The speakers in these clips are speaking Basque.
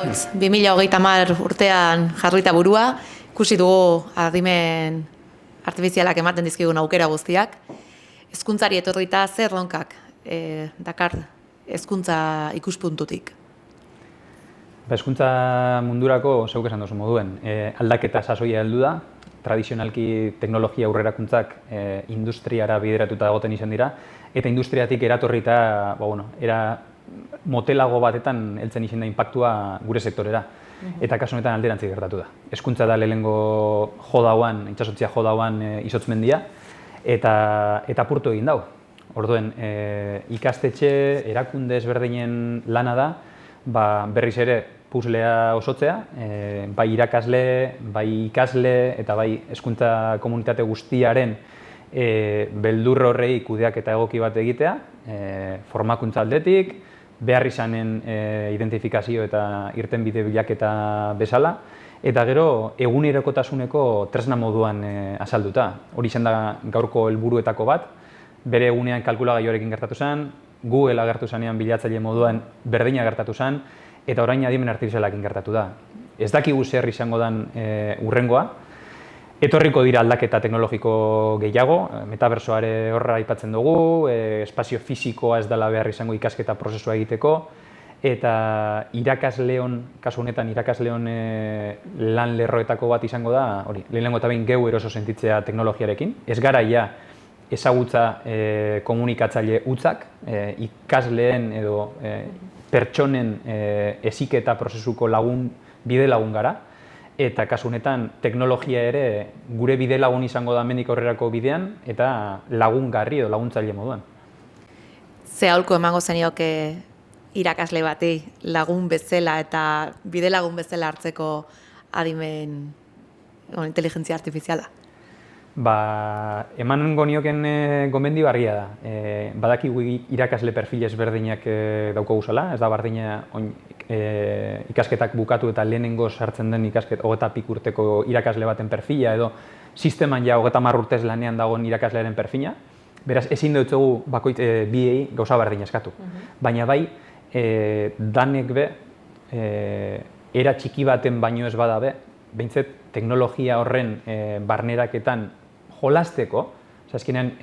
Gautz, 2030 urtean jarrita burua, ikusi dugu adimen artifizialak ematen dizkigun aukera guztiak. Hezkuntzari etorrita zer ronkak dakar hezkuntza ikuspuntutik? Hezkuntza mundurako, zeuk esan duzu moduen, aldaketa sasoia heldu da. Tradizionalki teknologia aurrerakuntzak industriara bideratuta egoten izan dira, eta industriatik eratorrita, era motelago batetan heltzen izan da inpaktua gure sektorera. Eta kasu honetan alderantzi gertatu da. Hezkuntza da lehenengo jodauan, itsasotzia jodauan izotz mendia, eta apurtu egin dau. Orduen, ikastetxe, erakunde ezberdinen lana da, berriz ere puzzlea osotzea, bai irakasle, bai ikasle eta bai hezkuntza komunitate guztiaren beldur horrei kudeaketa egoki bat egitea, formakuntza aldetik, behar izanen identifikazio eta irtenbide bilaketa bezala, eta gero egunerokotasuneko tresna moduan azalduta. Hori izan da gaurko helburuetako bat, bere egunean kalkulagailuarekin gertatu zen, Google agertu zanean bilatzaile moduan berdina gertatu zen, eta orain adimen artifizialakin gertatu da. Ez dakigu zer izango den hurrengoa, etorriko dira aldaketa teknologiko gehiago, metabersoare horra aipatzen dugu, espazio fisikoa ez dela behar izango ikasketa prozesua egiteko, eta irakasleon, kasu honetan irakasleon lan lerroetako bat izango da, hori, lehenengo eta behin geu eroso sentitzea teknologiarekin, ez gara ja ezagutza komunikatzaile hutzak, ikasleen edo pertsonen heziketa prozesuko bide lagun gara, eta kasu honetan teknologia ere gure bide lagun izango da hemendik aurrerako bidean, eta lagungarri edo laguntzaile moduan. Ze aholku emango zenioke irakasle bati lagun bezala eta bide lagun bezala hartzeko adimen inteligentzia artifiziala? Eman gonioken gomendio argia da. Badakigu irakasle perfil ezberdinak daukaguzala, ez da bardina ikasketak bukatu eta lehenengo sartzen den hogeta pik urteko irakasle baten perfila edo sisteman ja 30 urtez lanean dagoen irakaslearen perfila. Beraz, ezin dutzugu bakoitz biei gauza berdina eskatu. Baina bai, danek be, era txiki baten baino ez bada be, behintzet teknologia horren barneraketan jolasteko, azkenean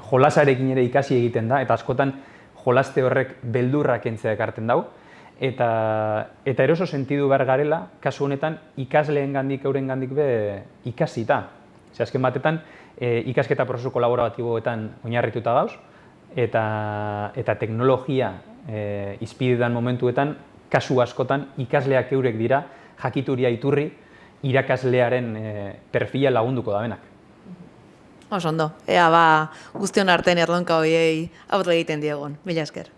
jolasarekin ere ikasi egiten da, eta askotan jolaste horrek beldurra kentzea ekarten dau, eta eroso sentidu behar garela, kasu honetan ikasleen gandik, euren gandik be ikasita. Azken batetan, ikasketa prozesu kolaboratiboetan oinarrituta gauz, eta teknologia izpidetan momentuetan, kasu askotan ikasleak eurek dira jakituria iturri irakaslearen perfila lagunduko da benak. Oso ondo, ea guztion artean erronka horiei aurre egiten diegun. Mila esker.